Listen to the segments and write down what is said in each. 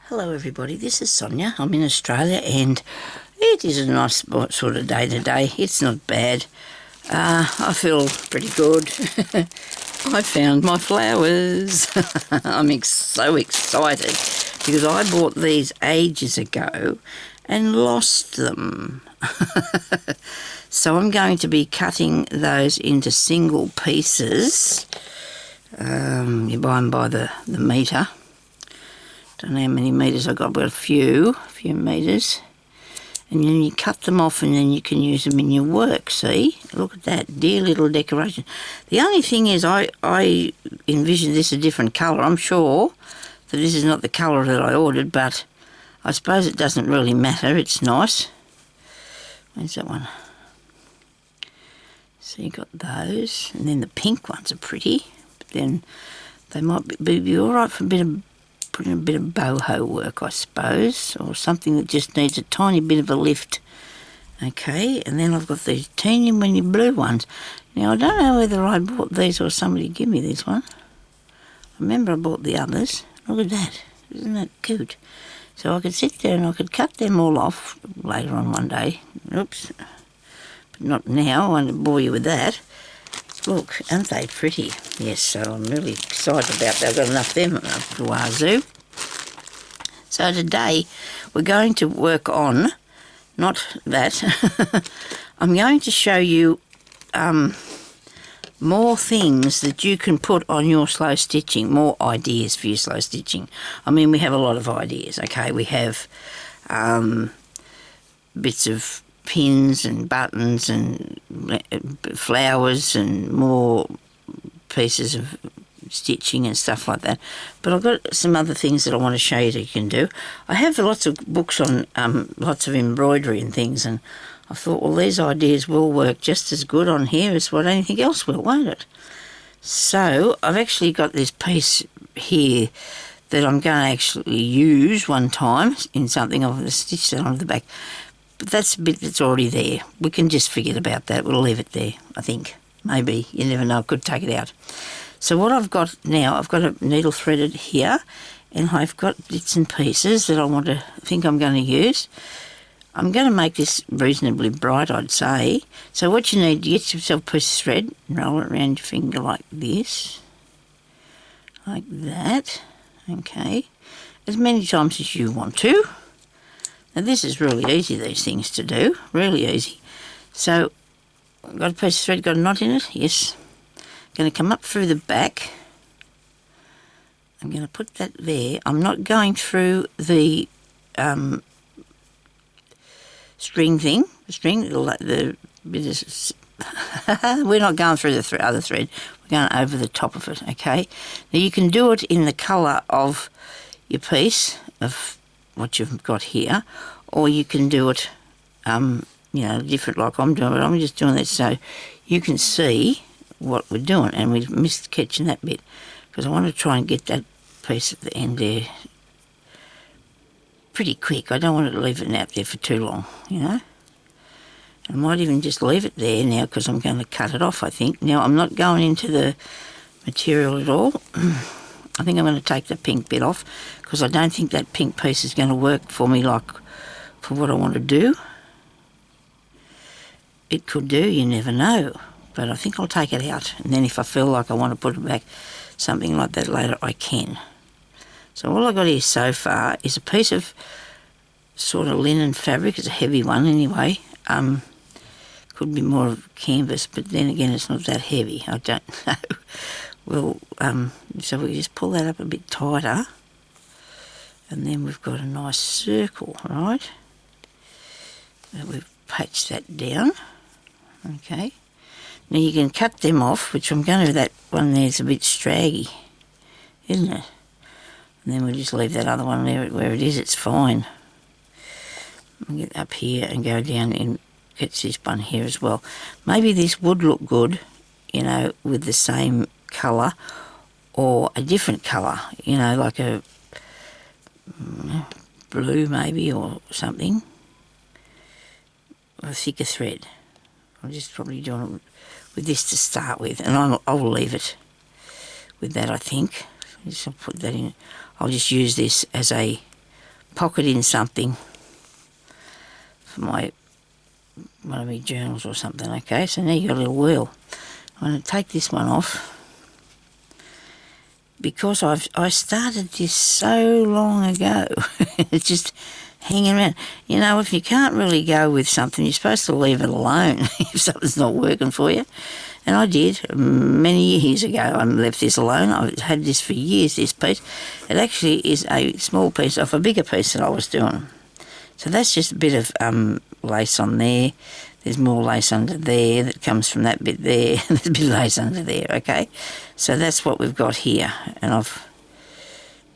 Hello everybody, this is Sonya. I'm in Australia and it is a nice sort of day today. It's not bad. I feel pretty good. I found my flowers. I'm so excited because I bought these ages ago and lost them. So I'm going to be cutting those into single pieces. You buy them by the metre. Don't know how many metres I've got, but a few metres. And then you cut them off and then you can use them in your work, see? Look at that, dear little decoration. The only thing is I envisioned this a different colour. I'm sure that this is not the colour that I ordered, but I suppose it doesn't really matter. It's nice. Where's that one? So you got those. And then the pink ones are pretty. But then they might be all right for putting a bit of boho work, I suppose, or something that just needs a tiny bit of a lift. Okay, and then I've got these teeny weeny blue ones. Now, I don't know whether I bought these or somebody gave me this one. I remember I bought the others. Look at that. Isn't that cute? So I could sit there and I could cut them all off later on one day. Oops. But not now. I won't bore you with that. Look, aren't they pretty? Yes, so I'm really excited about that. I've got enough of them up the wazoo. So today we're going to work on, not that, I'm going to show you more things that you can put on your slow stitching, more ideas for your slow stitching. I mean, we have a lot of ideas, okay? We have bits of pins and buttons and flowers and more pieces of stitching and stuff like that, but I've got some other things that I want to show you that you can do. I have lots of books on lots of embroidery and things, and I thought, well, these ideas will work just as good on here as what anything else will, won't it? So I've actually got this piece here that I'm going to actually use one time in something. I've stitched that onto the back. But that's a bit that's already there. We can just forget about that. We'll leave it there, I think. Maybe. You never know. I could take it out. So what I've got now, I've got a needle threaded here, and I've got bits and pieces that I think I'm going to use. I'm going to make this reasonably bright, I'd say. So what you need, you get yourself a piece of thread, and roll it around your finger like this. Like that. Okay. As many times as you want to. Now this is really easy, these things to do, really easy. So, I've got a piece of thread, got a knot in it, yes. Going to come up through the back. I'm going to put that there. I'm not going through the string thing, the bit of, we're not going through the other thread, we're going over the top of it, okay? Now you can do it in the colour of your piece, of what you've got here, or you can do it different like I'm doing it. I'm just doing this so you can see what we're doing, and we missed catching that bit because I want to try and get that piece at the end there pretty quick. I don't want to leave it out there for too long, you know. I might even just leave it there now because I'm going to cut it off, I think. Now I'm not going into the material at all. I think I'm going to take the pink bit off because I don't think that pink piece is going to work for me like for what I want to do. It could do, you never know. But I think I'll take it out, and then if I feel like I want to put it back, something like that later, I can. So all I've got here so far is a piece of sort of linen fabric. It's a heavy one anyway. Could be more of canvas, but then again it's not that heavy. I don't know. Well, so we just pull that up a bit tighter, and then we've got a nice circle, right? And we've patched that down, okay. Now you can cut them off, which I'm going to, that one there's a bit straggy, isn't it? And then we'll just leave that other one there where it is, it's fine. I'll get up here and go down and get this one here as well. Maybe this would look good, you know, with the same colour or a different colour, you know, like a blue maybe or something. Or a thicker thread. I'm just probably doing it with this to start with, and I'll leave it with that, I think. I'll put that in. I'll just use this as a pocket in something for one of my journals or something. Okay, so now you've got a little wheel. I'm going to take this one off because I started this so long ago. It's just hanging around. You know, if you can't really go with something, you're supposed to leave it alone if something's not working for you. And I did many years ago. I left this alone. I've had this for years, this piece. It actually is a small piece off a bigger piece that I was doing. So that's just a bit of lace on there. There's more lace under there that comes from that bit there. There's a bit of lace under there, okay? So that's what we've got here. And I've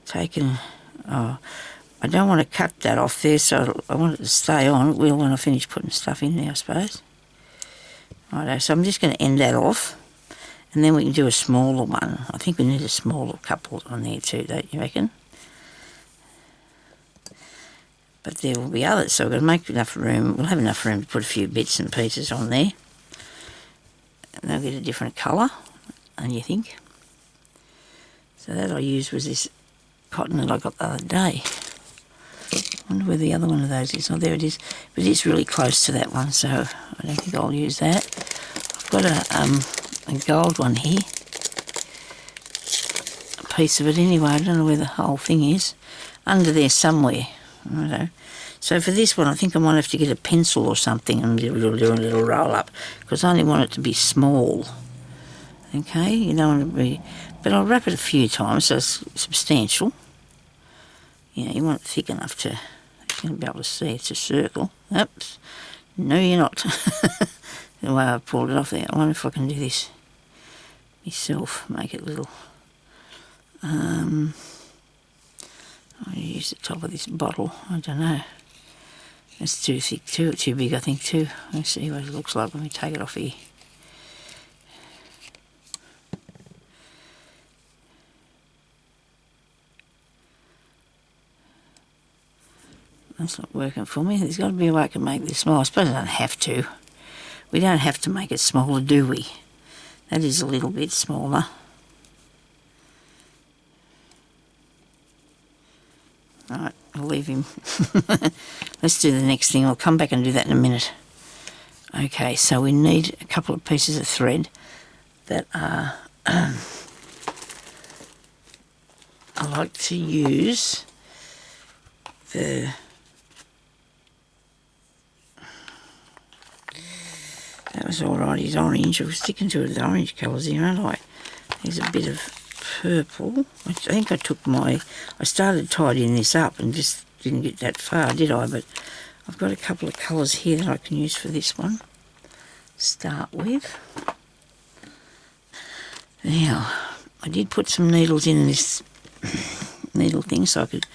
taken... I don't want to cut that off there, so I want it to stay on. It will when I finish putting stuff in there, I suppose. Righto, so I'm just going to end that off, and then we can do a smaller one. I think we need a smaller couple on there too, don't you reckon? But there will be others, so we're going to make enough room. We'll have enough room to put a few bits and pieces on there. And they'll get a different colour, and you think. So that I used was this cotton that I got the other day. I wonder where the other one of those is. Oh, there it is. But it's really close to that one, so I don't think I'll use that. I've got a gold one here. A piece of it anyway. I don't know where the whole thing is. Under there somewhere. I don't know. So for this one, I think I might have to get a pencil or something and do a little roll up, because I only want it to be small. Okay, you don't want to be... But I'll wrap it a few times so it's substantial. You know, you want it thick enough to... You're going to be able to see it's a circle. Oops. No, you're not. The way I pulled it off there. I wonder if I can do this myself. Make it little. I'll use the top of this bottle. I don't know. It's too thick too. Too big, I think, too. Let's see what it looks like when we take it off here. That's not working for me. There's got to be a way I can make this small. I suppose I don't have to. We don't have to make it smaller, do we? That is a little bit smaller. Alright, I'll leave him. Let's do the next thing. I'll come back and do that in a minute. Okay, so we need a couple of pieces of thread that are... I like to use the... That was alright, he's orange. I was sticking to the orange colours here, aren't I? There's a bit of purple. I think I took I started tidying this up and just didn't get that far, did I? But I've got a couple of colours here that I can use for this one. Start with. Now, I did put some needles in this needle thing so I could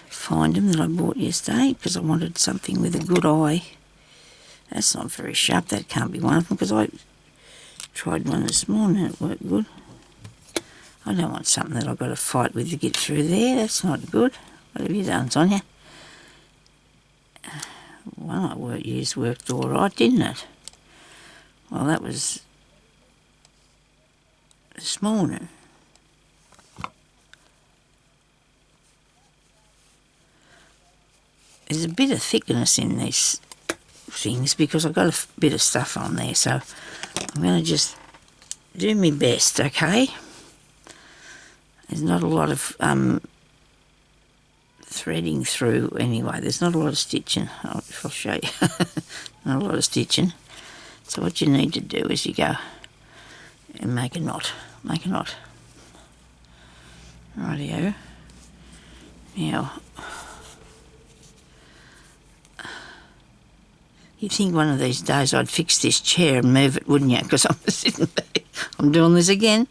find them that I bought yesterday, because I wanted something with a good eye. That's not very sharp. That can't be one of them, because I tried one this morning and it worked good. I don't want something that I've got to fight with to get through there. That's not good. What have you done, Sonya? One I used worked all right, didn't it? Well, that was this morning. There's a bit of thickness in these things because I've got a bit of stuff on there, so I'm going to just do my best, okay? There's not a lot of threading through anyway. There's not a lot of stitching. I'll show you. Not a lot of stitching. So what you need to do is you go and make a knot. Make a knot. Rightio. Now, you'd think one of these days I'd fix this chair and move it, wouldn't you? Because I'm sitting there. I'm doing this again.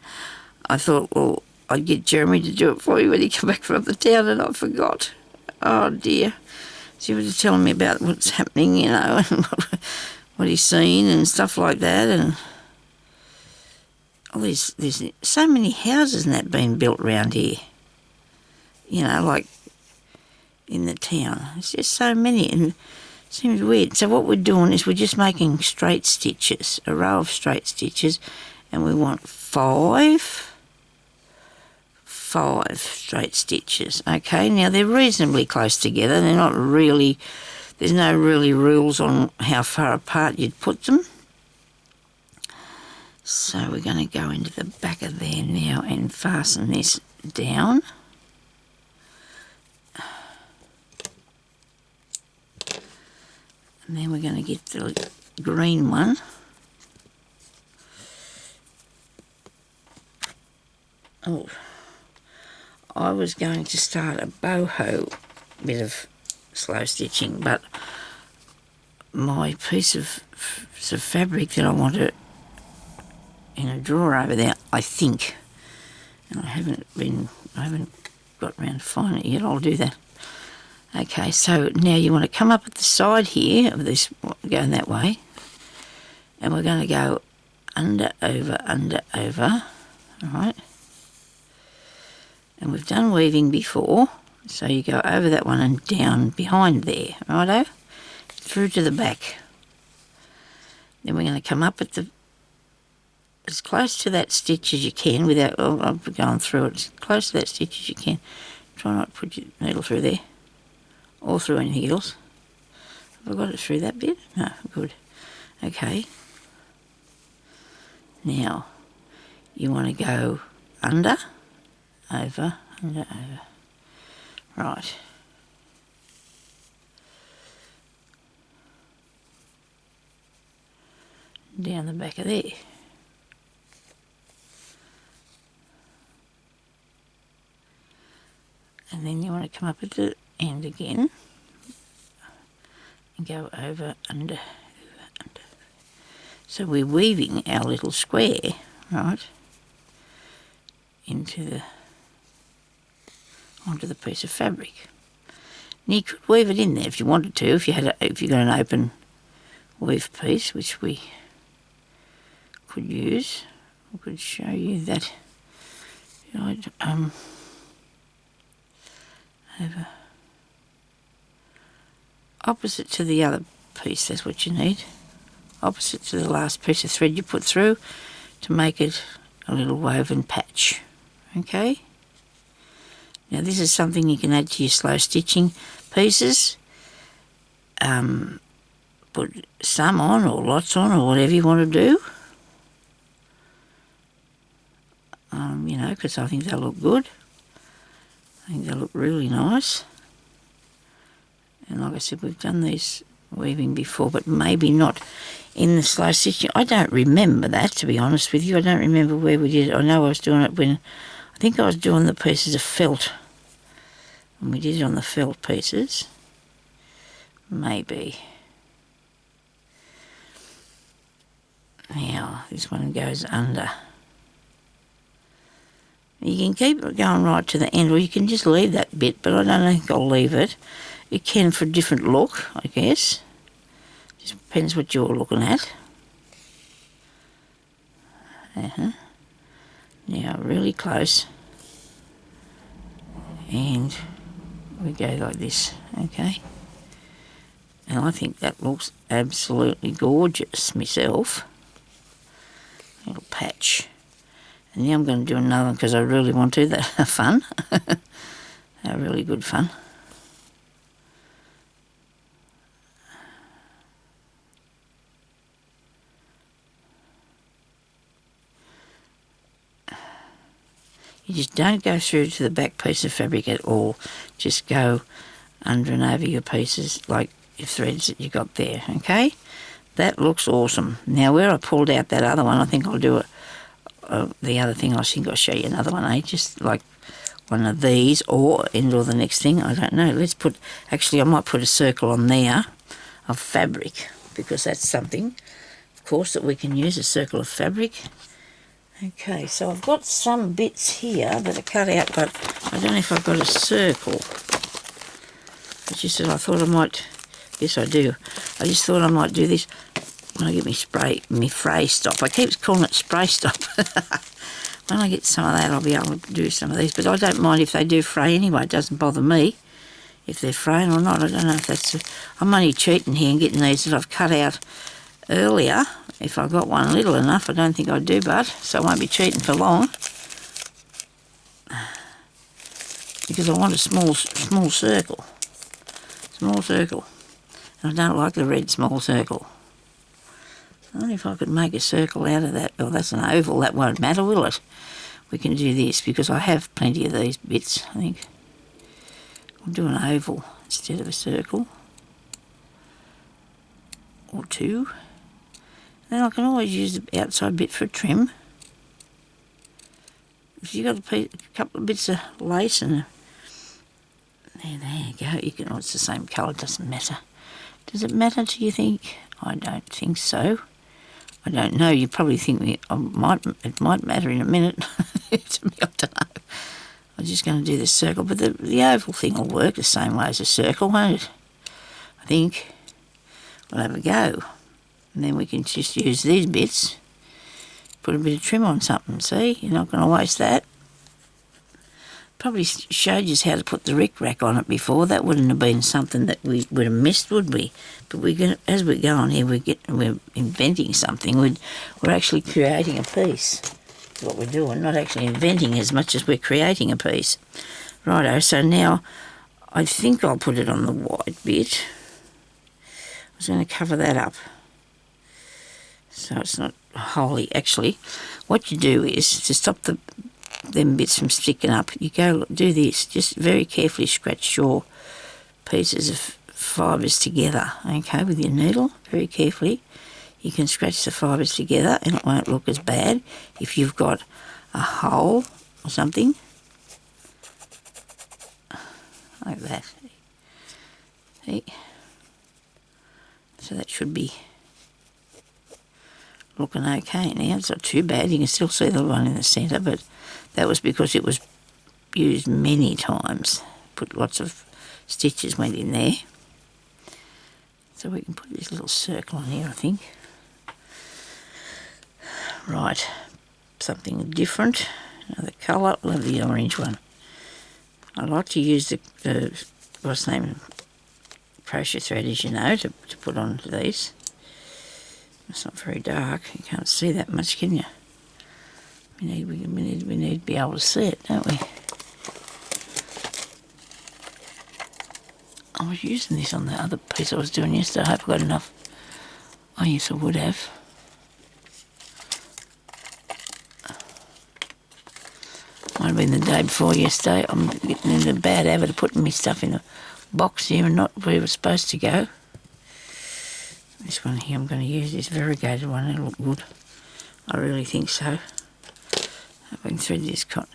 I thought, well, I'd get Jeremy to do it for you when he came back from the town, and I forgot. Oh dear. So he was telling me about what's happening, you know, and what he's seen and stuff like that. And oh, there's so many houses and that being built around here. You know, like in the town. There's just so many, and it seems weird. So what we're doing is we're just making straight stitches, a row of straight stitches, and we want five 5 straight stitches. Okay, now they're reasonably close together. They're not really, there's no really rules on how far apart you'd put them. So we're going to go into the back of there now and fasten this down. And then we're going to get the green one. Oh, I was going to start a boho bit of slow stitching, but my piece of fabric that I want to in a drawer over there, I think, and I haven't got around to finding it yet. I'll do that. Okay, so now you want to come up at the side here of this, going that way, and we're going to go under, over, all right? And we've done weaving before, so you go over that one and down behind there, righto? Through to the back. Then we're going to come up at the, as close to that stitch as you can without, I'm going through it, as close to that stitch as you can. Try not to put your needle through there, or through anything else. Have I got it through that bit? No, good. Okay. Now, you want to go under, over, under, over. Right. Down the back of there. And then you want to come up at the end again and go over, under, over, under. So we're weaving our little square, right, onto the piece of fabric. And you could weave it in there if you wanted to, if you got an open weave piece, which we could use. I could show you that. Over opposite to the other piece, that's what you need. Opposite to the last piece of thread you put through to make it a little woven patch. Okay? Now this is something you can add to your slow stitching pieces. Put some on or lots on or whatever you want to do. Because I think they'll look good. I think they look really nice. And like I said, we've done these weaving before, but maybe not in the slow stitching. I don't remember that, to be honest with you. I don't remember where we did it. I know I was doing it when, I think I was doing the pieces of felt. And we did it on the felt pieces. Maybe. Now, this one goes under. You can keep it going right to the end, or you can just leave that bit, but I don't think I'll leave it. You can for a different look, I guess. Just depends what you're looking at. Now, really close. And we go like this, okay? And I think that looks absolutely gorgeous myself. Little patch. And now I'm going to do another one because I really want to. That's fun. They're really good fun. You just don't go through to the back piece of fabric at all. Just go under and over your pieces, like your threads that you got there, okay? That looks awesome. Now, where I pulled out that other one, I think I'll do it. The other thing, I think I'll show you another one, just like one of these, or the next thing, I don't know. Let's put, actually I might put a circle on there of fabric, because that's something, of course, that we can use, a circle of fabric. Okay, so I've got some bits here that are cut out, but I don't know if I've got a circle. I just said I thought I might, yes I do, I just thought I might do this. When I get my fray stop, I keep calling it spray stop. When I get some of that, I'll be able to do some of these. But I don't mind if they do fray anyway. It doesn't bother me if they're fraying or not. I don't know if that's... I'm only cheating here and getting these that I've cut out earlier. If I got one little enough, I don't think I do, but so I won't be cheating for long. because I want a small circle. Small circle. And I don't like the red small circle. Only if I could make a circle out of that. Well, that's an oval. That won't matter, will it? We can do this because I have plenty of these bits, I think. We'll do an oval instead of a circle. Or two. Then I can always use the outside bit for a trim. If you've got a couple of bits of lace and there you go. You can. Oh, it's the same colour. Doesn't matter. Does it matter? Do you think? I don't think so. I don't know. You probably think it might matter in a minute. To me, I don't know. I'm just going to do this circle, but the oval thing will work the same way as a circle, won't it? I think. We'll have a go, and then we can just use these bits. Put a bit of trim on something. See, you're not going to waste that. Probably showed you how to put the rick-rack on it before. That wouldn't have been something that we would have missed, would we? But as we go on here, we're inventing something. We're actually creating a piece. That's what we're doing. Not actually inventing as much as we're creating a piece. Righto. So now, I think I'll put it on the white bit. I was going to cover that up, so it's not wholly. Actually, what you do is to stop them bits from sticking up, you go do this, just very carefully scratch your pieces of fibres together, okay, with your needle, very carefully. You can scratch the fibres together and it won't look as bad. If you've got a hole or something, like that. See? So that should be looking okay now. It's not too bad. You can still see the one in the centre, but that was because it was used many times. Put lots of stitches went in there. So we can put this little circle on here, I think. Right, something different. Another colour. We'll have the orange one. I like to use the what's the name, crochet thread, as you know, to put on these. It's not very dark. You can't see that much, can you? We need to be able to see it, don't we? I was using this on the other piece I was doing yesterday. I hope I got enough. Oh yes, I would have. Might have been the day before yesterday. I'm getting in a bad habit of putting my stuff in a box here and not where it was supposed to go. This one here I'm going to use, this variegated one. It'll look good. I really think so. Hope I can thread this cotton.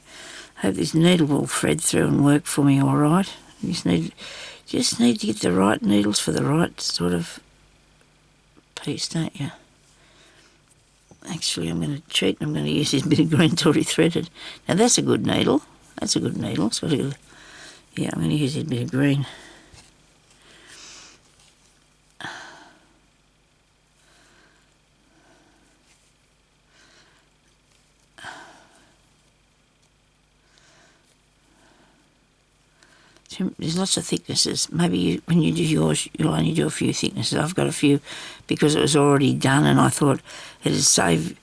Hope this needle will thread through and work for me all right. You just need to get the right needles for the right sort of piece, don't you? Actually, I'm going to cheat and I'm going to use this bit of green already threaded. Now that's a good needle. That's a good needle. So yeah, I'm going to use this bit of green. There's lots of thicknesses. Maybe when you do yours, you'll only do a few thicknesses. I've got a few because it was already done and I thought it'd save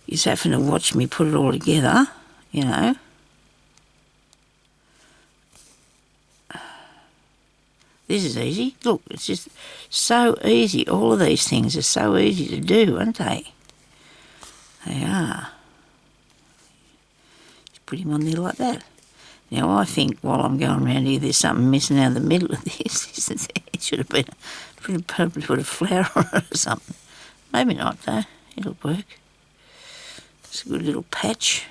you having to watch me put it all together, you know. This is easy. Look, it's just so easy. All of these things are so easy to do, aren't they? They are. Just put him on there like that. Now I think while I'm going around here there's something missing out of the middle of this. It should have been, probably put a flower on it or something. Maybe not though, it'll work. It's a good little patch.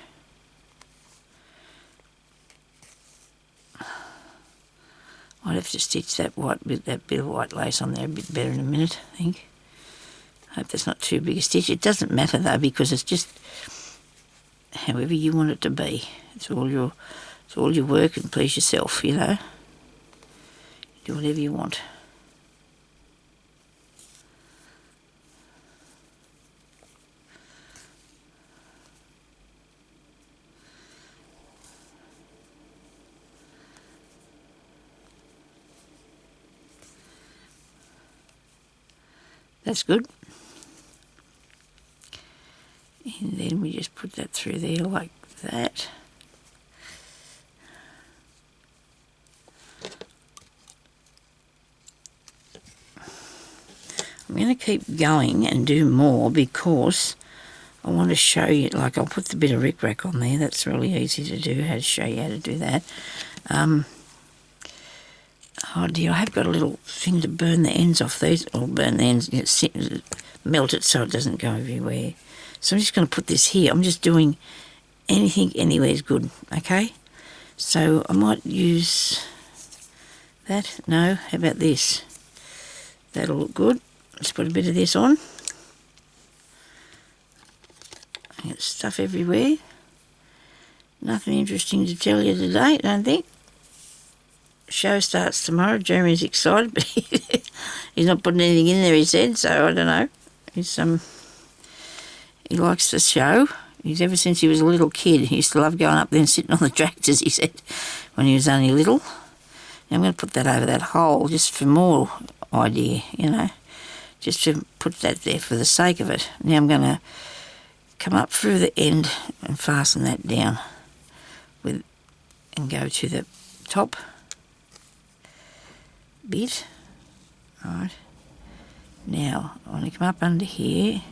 I'd have to stitch that bit of white lace on there a bit better in a minute, I think. I hope that's not too big a stitch. It doesn't matter though because it's just however you want it to be. It's all your work and please yourself, you know. Do whatever you want. That's good. And then we just put that through there like that. I'm going to keep going and do more because I want to show you, like I'll put the bit of rickrack on there, that's really easy to do, how to show you how to do that. Oh dear, I have got a little thing to burn the ends off these, or burn the ends, melt it so it doesn't go everywhere. So I'm just going to put this here. I'm just doing anything, anywhere is good, okay? So I might use that. No, how about this? That'll look good. Let's put a bit of this on. I got stuff everywhere. Nothing interesting to tell you today, I don't think. Show starts tomorrow. Jeremy's excited, but he's not putting anything in there, he said, so I don't know. He likes the show. Ever since he was a little kid, he used to love going up there and sitting on the tractors, he said, when he was only little. Now I'm going to put that over that hole just for more idea, just to put that there for the sake of it. Now I'm going to come up through the end and fasten that down and go to the top bit. Right. Now I want to come up under here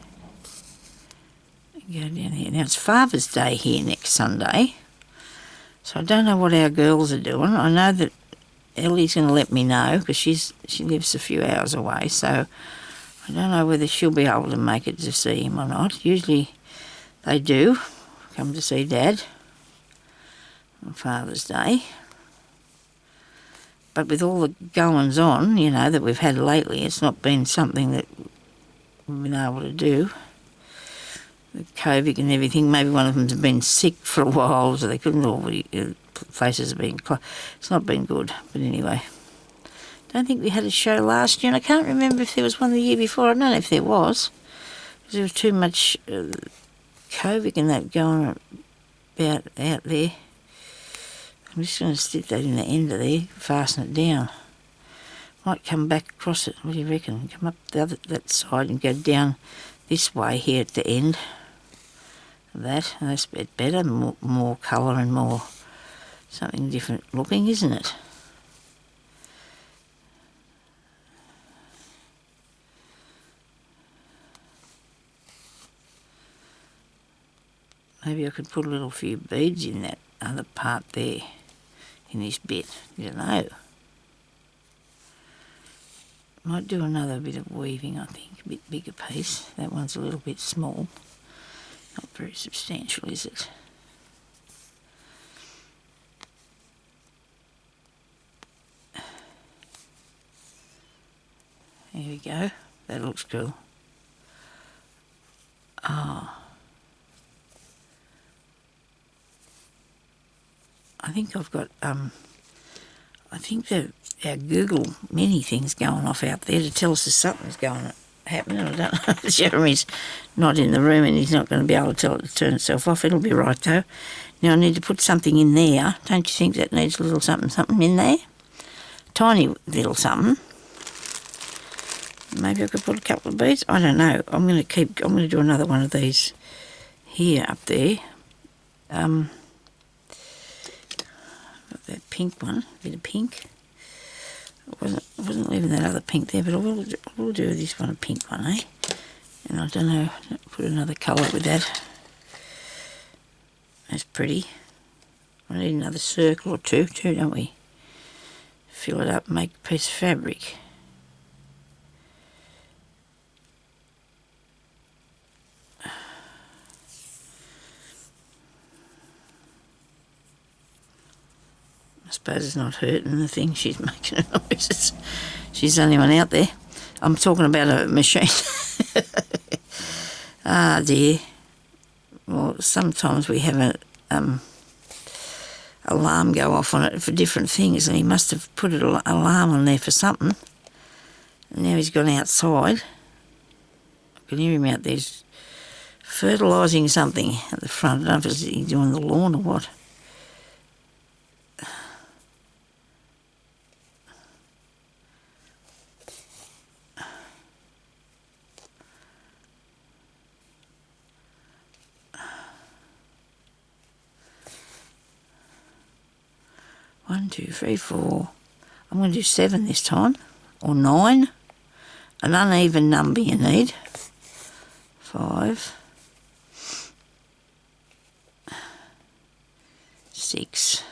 and go down here. Now it's Father's Day here next Sunday, so I don't know what our girls are doing. I know that Ellie's going to let me know because she lives a few hours away, so I don't know whether she'll be able to make it to see him or not. Usually they do come to see Dad on Father's Day. But with all the goings on, that we've had lately, it's not been something that we've been able to do. The COVID and everything, maybe one of them's been sick for a while, so they couldn't all be, places have been closed. It's not been good, but anyway. Don't think we had a show last year, and I can't remember if there was one the year before. I don't know if there was, because there was too much COVID and that going about out there. I'm just going to stick that in the end of there, fasten it down. Might come back across it, what do you reckon? Come up that side and go down this way here at the end of that. That's a bit better, more colour and more something different looking, isn't it? Maybe I could put a little few beads in that other part there, in this bit. I don't know. Might do another bit of weaving, I think, a bit bigger piece. That one's a little bit small. Not very substantial, is it? There we go. That looks cool. Oh. I think I've got, I think that our Google mini thing's going off out there to tell us if something's happening. I don't know. Jeremy's not in the room and he's not going to be able to tell it to turn itself off. It'll be right though. Now I need to put something in there. Don't you think that needs a little something in there? Tiny little something. Maybe I could put a couple of beads. I don't know. I'm going to do another one of these here up there. That pink one, a bit of pink. I wasn't leaving that other pink there, but I will do this one, a pink one, eh? And I don't know, put another colour with that. That's pretty. I need another circle or two, don't we? Fill it up and make a piece of fabric. I suppose it's not hurting the thing, she's making noises. She's the only one out there. I'm talking about a machine. Ah dear. Well, sometimes we have an alarm go off on it for different things, and he must have put an alarm on there for something. And now he's gone outside. I can hear him out there fertilising something at the front. I don't know if he's doing the lawn or what. One, two, three, four. I'm going to do 7 this time, or 9. an uneven number you need. 5, 6,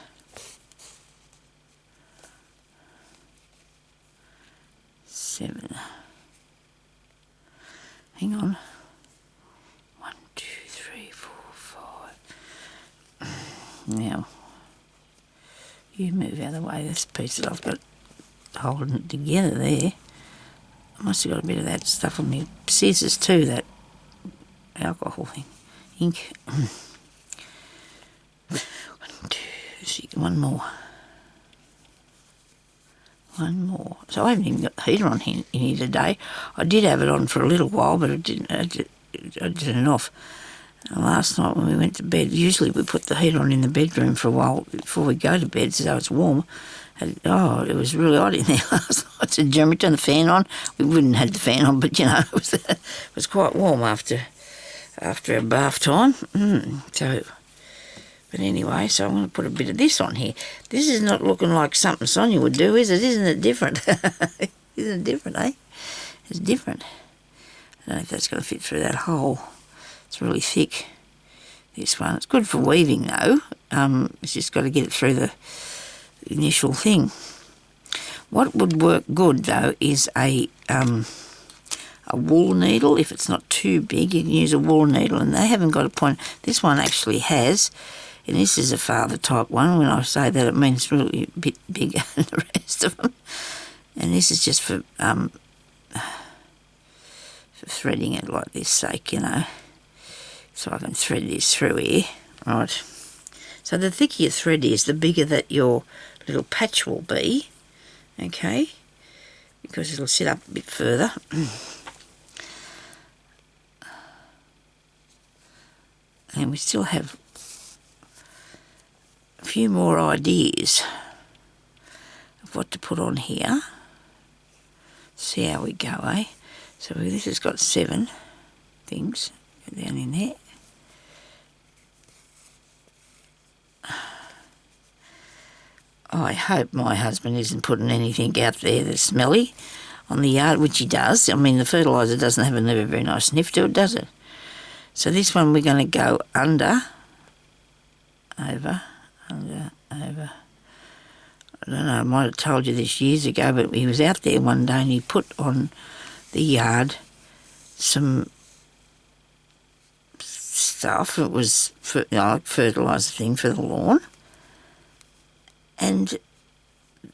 7. Hang on. 1, 2, 3, 4, 5. Now, you move out of the way. This piece that I've got holding it together there. I must have got a bit of that stuff on my scissors too, that alcohol thing. Ink. 1, 2, 6, one more. One more. So I haven't even got the heater on in here today. I did have it on for a little while, but I did it off. And last night when we went to bed, usually we put the heater on in the bedroom for a while before we go to bed so it's warm. And, it was really hot in there last night. I said, Jeremy, turn the fan on. We wouldn't have the fan on, but it was quite warm after our bath time. But anyway, so I'm going to put a bit of this on here. This is not looking like something Sonya would do, is it? Isn't it different? Isn't it different, eh? It's different. I don't know if that's going to fit through that hole. It's really thick, this one. It's good for weaving, though. It's just got to get it through the initial thing. What would work good, though, is a wool needle. If it's not too big, you can use a wool needle, and they haven't got a point. This one actually has. And this is a father type one. When I say that, it means really a bit bigger than the rest of them. And this is just for threading it like this sake, So I can thread this through here, right? So the thicker your thread is, the bigger that your little patch will be, okay? Because it'll sit up a bit further. And we still have a few more ideas of what to put on here. See how we go, eh? So this has got 7 things down in there. I hope my husband isn't putting anything out there that's smelly on the yard, which he does. I mean, the fertiliser doesn't have a very nice sniff to it, does it? So this one we're going to go under, over, under, over. I don't know, I might have told you this years ago, but he was out there one day and he put on the yard some stuff. It was like fertiliser thing for the lawn. And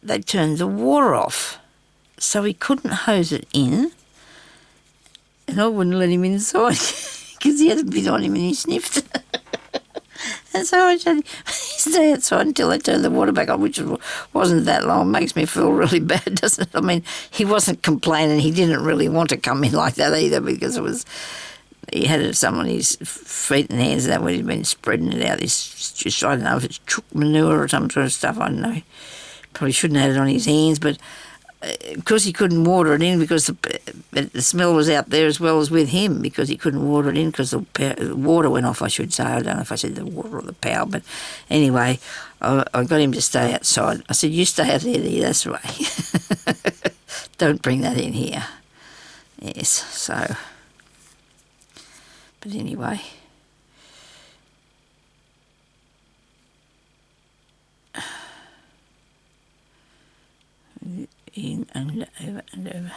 they turned the water off. So he couldn't hose it in. And I wouldn't let him inside because he had a bit on him and he sniffed. And so I said, stay outside until they turn the water back on, which wasn't that long. It makes me feel really bad, doesn't it? I mean, he wasn't complaining. He didn't really want to come in like that either because he had some on his feet and hands that way. He'd been spreading it out. This, I don't know if it's chook manure or some sort of stuff. I don't know. Probably shouldn't have had it on his hands, but because he couldn't water it in because the smell was out there as well as with him because he couldn't water it in because the water went off, I should say. I don't know if I said the water or the power, but anyway, I got him to stay outside. I said, you stay out there, that's right. Don't bring that in here. Yes, so, but anyway. In and over and over.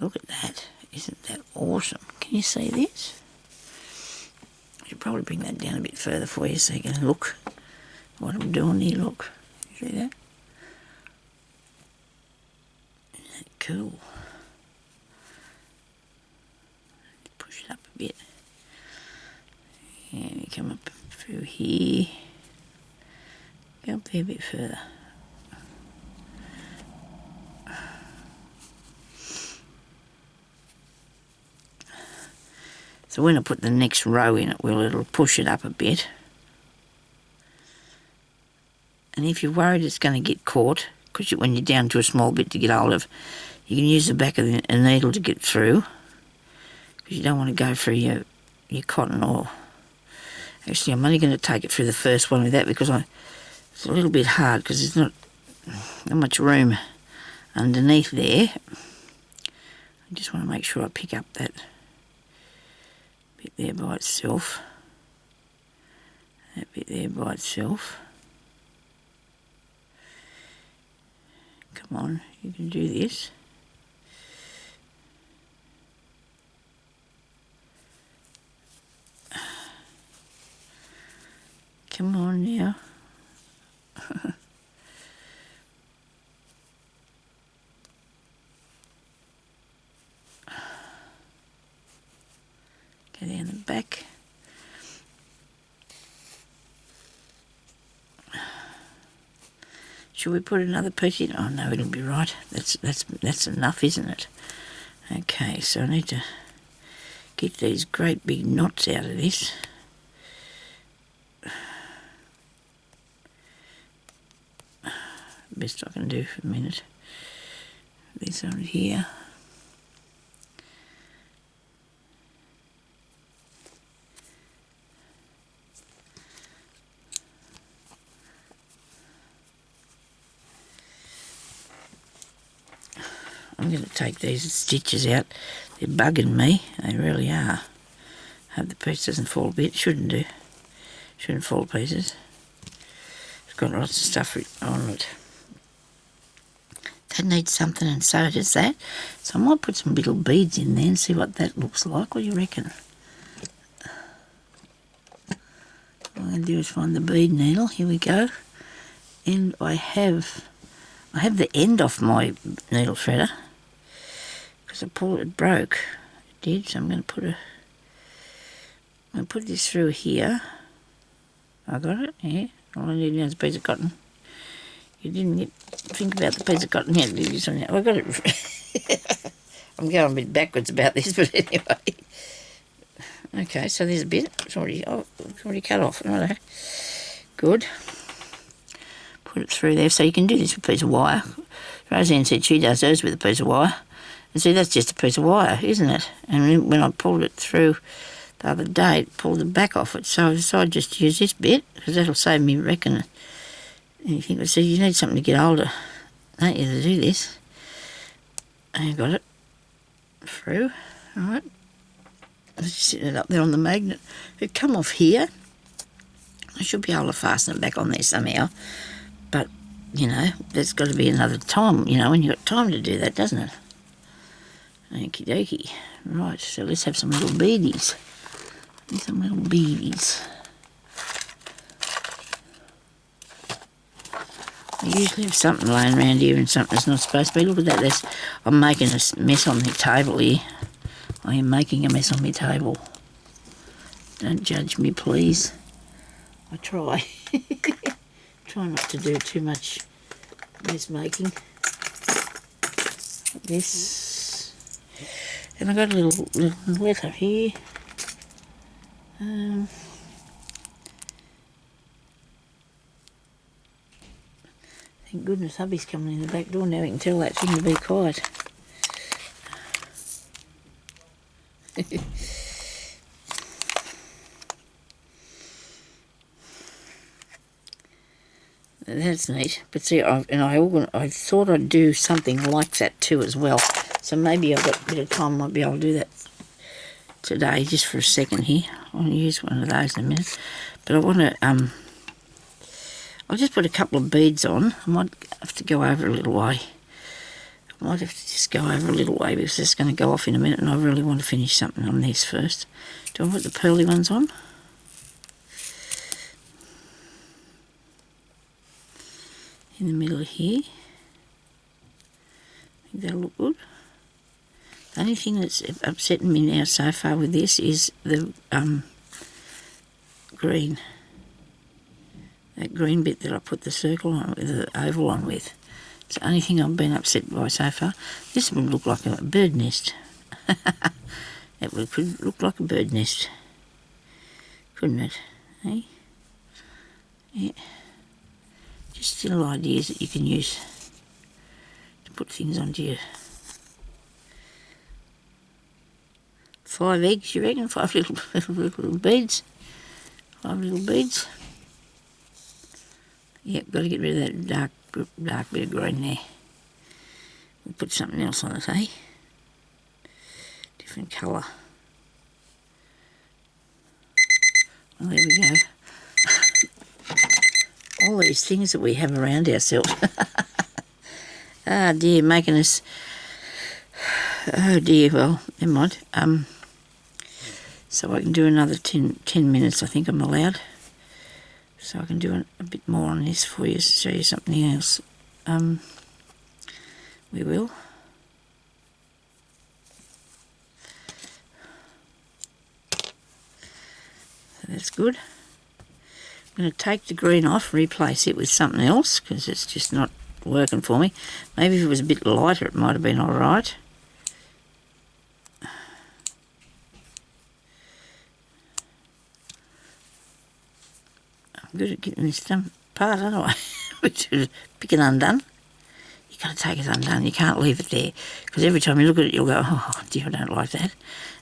Look at that. Isn't that awesome? Can you see this? I should probably bring that down a bit further for you so you can look what I'm doing here. Look. You see that? Isn't that cool? Push it up a bit. And we come up through here. Go up there a bit further. So when I put the next row in it, it'll push it up a bit. And if you're worried it's going to get caught, because when you're down to a small bit to get hold of, you can use the back of a needle to get through. Because you don't want to go through your cotton or Actually, I'm only going to take it through the first one with that because it's a little bit hard because there's not much room underneath there. I just want to make sure I pick up that bit there by itself. That bit there by itself. Come on, you can do this. Come on now. Go down the back. Should we put another piece in? Oh no, it'll be right. That's enough, isn't it? Okay, so I need to get these great big knots out of this. Best I can do for a minute. This on here. I'm going to take these stitches out. They're bugging me. They really are. Hope the piece doesn't fall a bit. Shouldn't do. Shouldn't fall to pieces. It's got lots of stuff on it. That needs something, and so does that. So I might put some little beads in there and see what that looks like. What do you reckon? What I'm going to do is find the bead needle. Here we go. And I have the end off my needle threader because I pulled it broke. It did, so I'm going to put this through here. I got it, yeah. All I need now is a piece of cotton. You didn't think about the piece of cotton yet, did you, Sonia? I got it. I'm going a bit backwards about this, but anyway. Okay, so there's a bit. It's already cut off. Righto. Good. Put it through there. So you can do this with a piece of wire. Roseanne said she does hers with a piece of wire. And see, that's just a piece of wire, isn't it? And when I pulled it through the other day, it pulled the back off it. So I decided just to use this bit because that'll save me reckoning. And you think, see, you need something to get older, don't you, to do this? And you got it through. All right. Just sitting it up there on the magnet. It'd come off here. I should be able to fasten it back on there somehow. But, you know, there's got to be another time, you know, when you've got time to do that, doesn't it? Okie dokie. Right, so let's have some little beadies. Some little beadies. I usually have something laying around here and something that's not supposed to be. Look at that. I'm making a mess on the table here. I am making a mess on my table. Don't judge me, please. I try. Try not to do too much mess making. This. And I got a little letter here. Thank goodness hubby's coming in the back door now. We can tell that thing to be quiet. That's neat. But see, I thought I'd do something like that too as well. So maybe I've got a bit of time. I might be able to do that today, just for a second here. I want to use one of those in a minute. But I want to, I'll just put a couple of beads on. I might have to go over a little way. I might have to just go over a little way because it's going to go off in a minute and I really want to finish something on this first. Do I put the pearly ones on? In the middle of here. I think that'll look good. The only thing that's upsetting me now so far with this is the green. That green bit that I put the circle on, the oval on with. It's the only thing I've been upset by so far. This would look like a bird nest. It could look like a bird nest. Couldn't it? Eh? Yeah. Just little ideas that you can use to put things onto your 5 eggs, you reckon? 5 little beads. 5 little beads. Yep, got to get rid of that dark bit of green there. We'll put something else on it, eh? Different colour. Well, there we go. All these things that we have around ourselves. Ah, dear, making us... Oh, dear, well, never mind. So I can do another 10 minutes, I think I'm allowed. So I can do a bit more on this for you to show you something else. We will. So that's good. I'm going to take the green off, replace it with something else because it's just not working for me. Maybe if it was a bit lighter it might have been alright. I'm good at getting this done part, aren't I? Which is pick it undone. You've got to take it undone. You can't leave it there because every time you look at it you'll go, oh dear, I don't like that.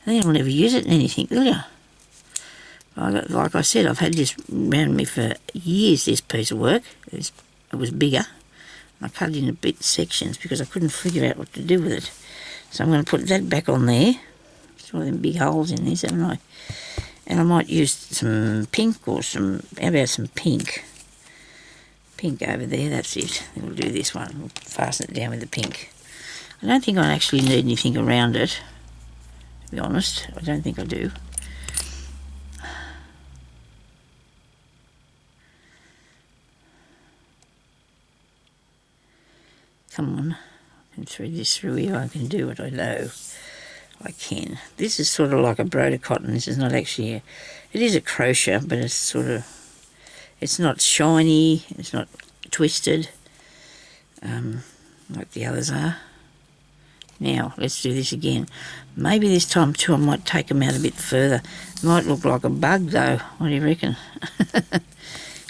And then you'll never use it in anything, will you? Like I said, I've had this around me for years, this piece of work. It was bigger. I cut it into bit sections because I couldn't figure out what to do with it. So I'm going to put that back on there. There's all them big holes in this, haven't I? And I might use some pink or how about some pink? Pink over there, that's it. We'll do this one. We'll fasten it down with the pink. I don't think I actually need anything around it, to be honest. I don't think I do. Come on, I can thread this through here. I can do it, I know. I can. This is sort of like a broder cotton. This is not actually it is a crochet, but it's sort of, it's not shiny, it's not twisted, like the others are. Now, let's do this again. Maybe this time too I might take them out a bit further. Might look like a bug though. What do you reckon?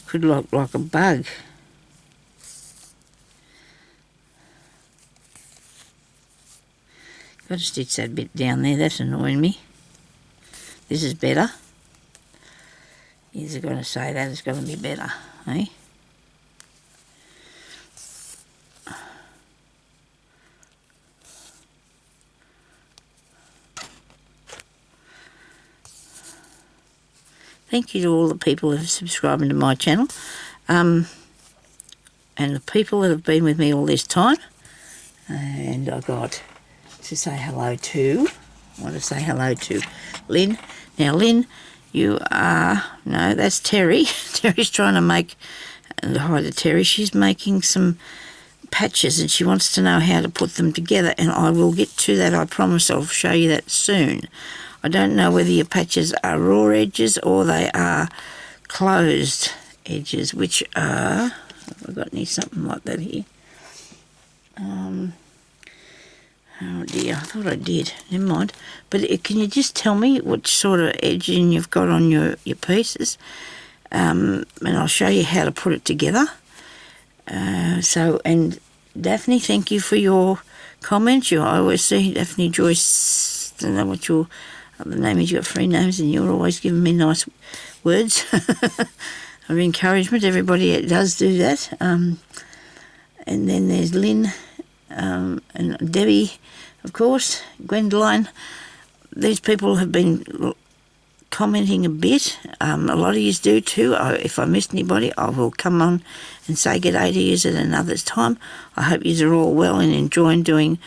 Could look like a bug. Got to stitch that bit down there, that's annoying me. This is better. Is it going to say that? It's going to be better, eh? Thank you to all the people that have subscribed to my channel. And the people that have been with me all this time. And I got to say hello to, I want to say hello to Lynn. Now Lynn, you are, no, that's Terry. Terry's trying to make, hi to Terry, she's making some patches and she wants to know how to put them together, and I will get to that, I promise. I'll show you that soon. I don't know whether your patches are raw edges or they are closed edges, which are, have I got any something like that here? Oh dear, I thought I did. Never mind. But can you just tell me what sort of edging you've got on your pieces? And I'll show you how to put it together. And Daphne, thank you for your comments. I always see Daphne Joyce, I don't know what your other name is. You've got 3 names and you're always giving me nice words of encouragement. Everybody does do that. And then there's Lynn. And Debbie, of course, Gwendoline. These people have been commenting a bit. A lot of you do too. If I missed anybody, I will come on and say good day to you at another time. I hope you are all well and enjoying doing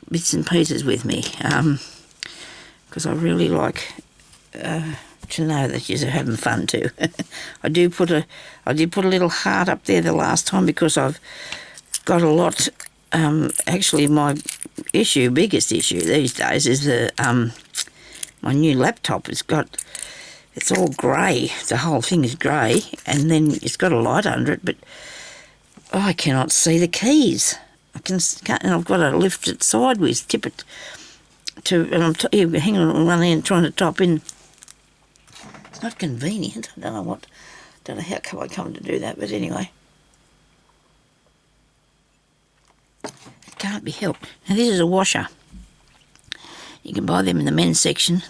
bits and pieces with me, because I really like to know that you're having fun too. I did put a little heart up there the last time because I've got a lot. Actually, my biggest issue these days is my new laptop. It's all grey. The whole thing is grey, and then it's got a light under it, but I cannot see the keys. And I've got to lift it sideways, tip it to, and I'm hanging on one end trying to top in. It's not convenient. I don't know how come I come to do that, but anyway. It can't be helped. Now this is a washer. You can buy them in the men's section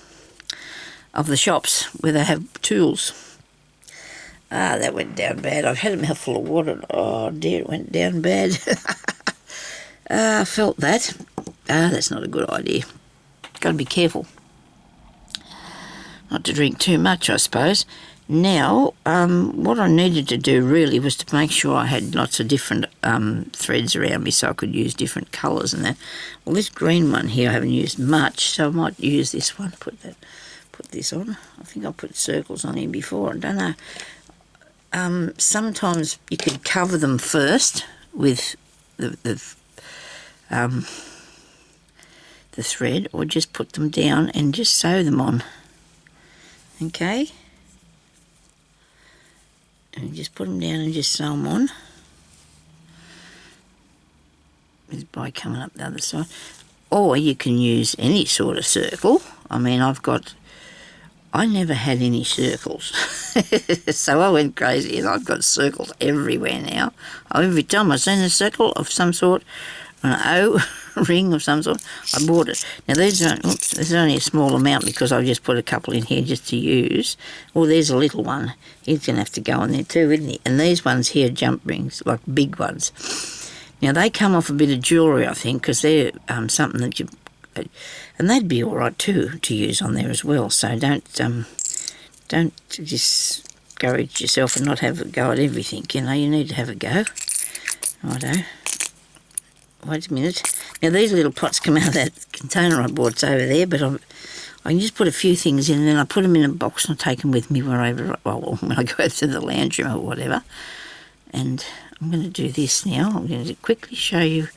of the shops where they have tools. Ah, that went down bad. I've had a mouthful of water. Oh dear, it went down bad. I felt that. That's not a good idea. Got to be careful not to drink too much, I suppose. Now, what I needed to do really was to make sure I had lots of different threads around me so I could use different colours and that. Well, this green one here I haven't used much, so I might use this one. Put this on. I think I put circles on here before. I don't know. Sometimes you could cover them first with the thread, or just put them down and just sew them on. Okay, and just put them down and just sew them on. Just by coming up the other side, or you can use any sort of circle. I mean, I never had any circles, so I went crazy and I've got circles everywhere now. Every time I've seen a circle of some sort, an O ring of some sort, I bought it. Now these don't, oops, there's only a small amount because I've just put a couple in here just to use. Oh, there's a little one. He's going to have to go on there too, isn't he? And these ones here, jump rings, like big ones. Now they come off a bit of jewellery, I think, because they're something that you... And they'd be all right too to use on there as well. So don't discourage yourself and not have a go at everything. You know, you need to have a go. Righto. Wait a minute. Now these little pots come out of that container I bought. It's over there, but I can just put a few things in and then I put them in a box and I take them with me wherever, well, when I go to the lounge room or whatever. And I'm going to do this now. I'm going to quickly show you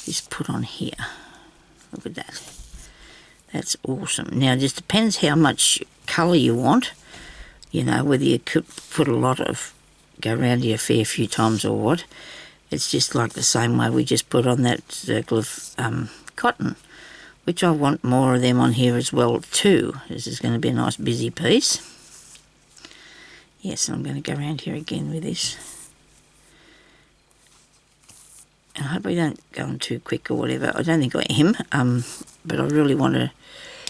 this put on here. Look at that. That's awesome. Now it just depends how much colour you want. You know, whether you could put a lot of, go around here a fair few times or what. It's just like the same way we just put on that circle of cotton, which I want more of them on here as well too. This is going to be a nice busy piece. Yes, I'm going to go around here again with this. And I hope I don't go on too quick or whatever. I don't think I am, but I really want to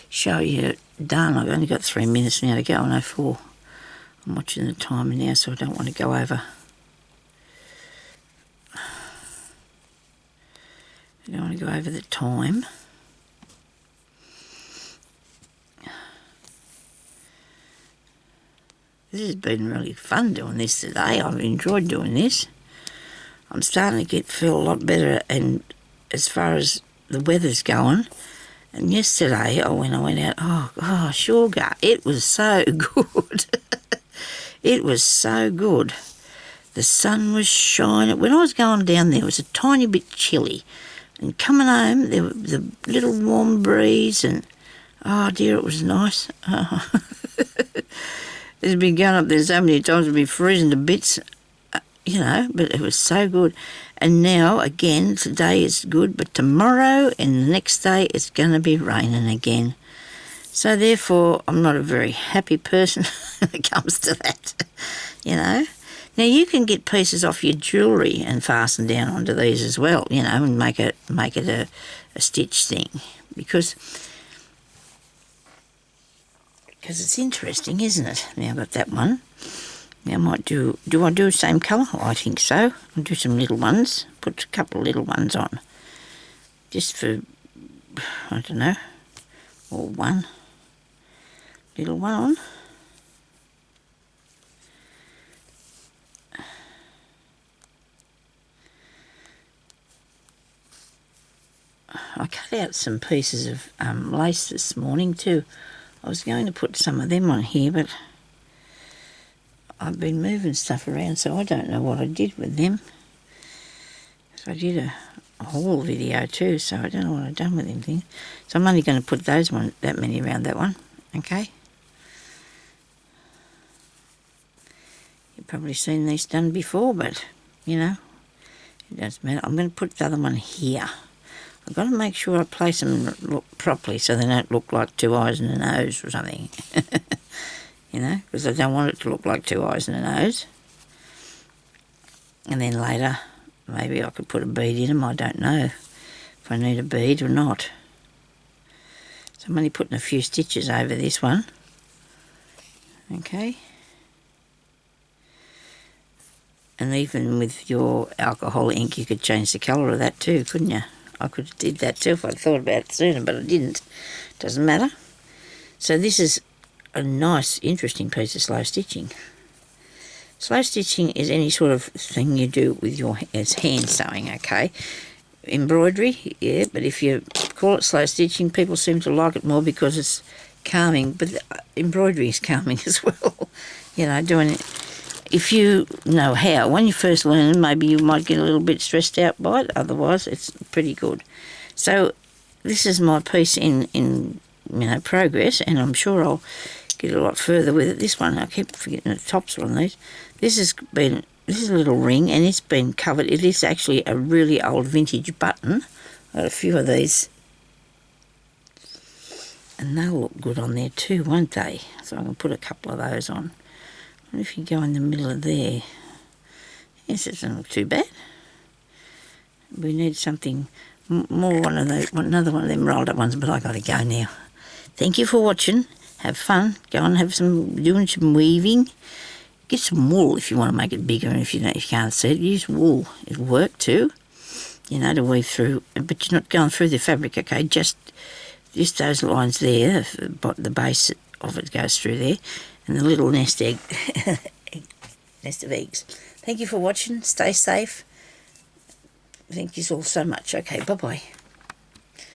show you done. I've only got 3 minutes now to go, and 4. I'm watching the timer now, so I don't want to go over. I don't want to go over the time. This has been really fun doing this today. I've enjoyed doing this. I'm starting to feel a lot better, and as far as the weather's going. And yesterday, when I went out, oh gosh, sugar, it was so good. It was so good. The sun was shining. When I was going down there, it was a tiny bit chilly. And coming home, there was a little warm breeze, and oh dear, it was nice. Oh. It's been going up there so many times, it'd be freezing to bits, you know, but it was so good. And now, again, today is good, but tomorrow and the next day it's going to be raining again. So therefore, I'm not a very happy person when it comes to that, you know. Now, you can get pieces off your jewellery and fasten down onto these as well, you know, and make it a stitch thing, because it's interesting, isn't it? Now I've got that one. Now I might do I do the same colour? Oh, I think so. I'll do some little ones, put a couple of little ones on, just for, I don't know, or one little one on. I cut out some pieces of lace this morning too. I was going to put some of them on here, but I've been moving stuff around, so I don't know what I did with them. So I did a haul video too, so I don't know what I've done with them. So I'm only going to put that many around that one, okay? You've probably seen these done before, but, you know, it doesn't matter. I'm going to put the other one here. I've got to make sure I place them look properly so they don't look like 2 eyes and a nose or something. You know, because I don't want it to look like 2 eyes and a nose. And then later, maybe I could put a bead in them. I don't know if I need a bead or not. So I'm only putting a few stitches over this one. Okay. And even with your alcohol ink, you could change the colour of that too, couldn't you? I could have did that too if I'd thought about it sooner, but I didn't. Doesn't matter. So this is a nice, interesting piece of slow stitching. Slow stitching is any sort of thing you do with your it's hand sewing, okay? Embroidery, yeah, but if you call it slow stitching, people seem to like it more because it's calming, but embroidery is calming as well. You know, doing it. If you know how, when you first learn, maybe you might get a little bit stressed out by it, otherwise it's pretty good. So this is my piece in progress, and I'm sure I'll get a lot further with it. This one, I keep forgetting the tops are on these. This is a little ring, and it's been covered. It is actually a really old vintage button. I've got a few of these, and they'll look good on there too, won't they? So I can put a couple of those on. And if you go in the middle of there, yes, it doesn't look too bad. We need something more, another one of them rolled up ones, but I got to go now. Thank you for watching. Have fun. Go and have doing some weaving. Get some wool if you want to make it bigger, and if you can't see it, use wool. It'll work too, to weave through, but you're not going through the fabric, okay? Just those lines there, the base of it goes through there, and the little nest of eggs. Thank you for watching. Stay safe. Thank you all so much. Okay, bye-bye.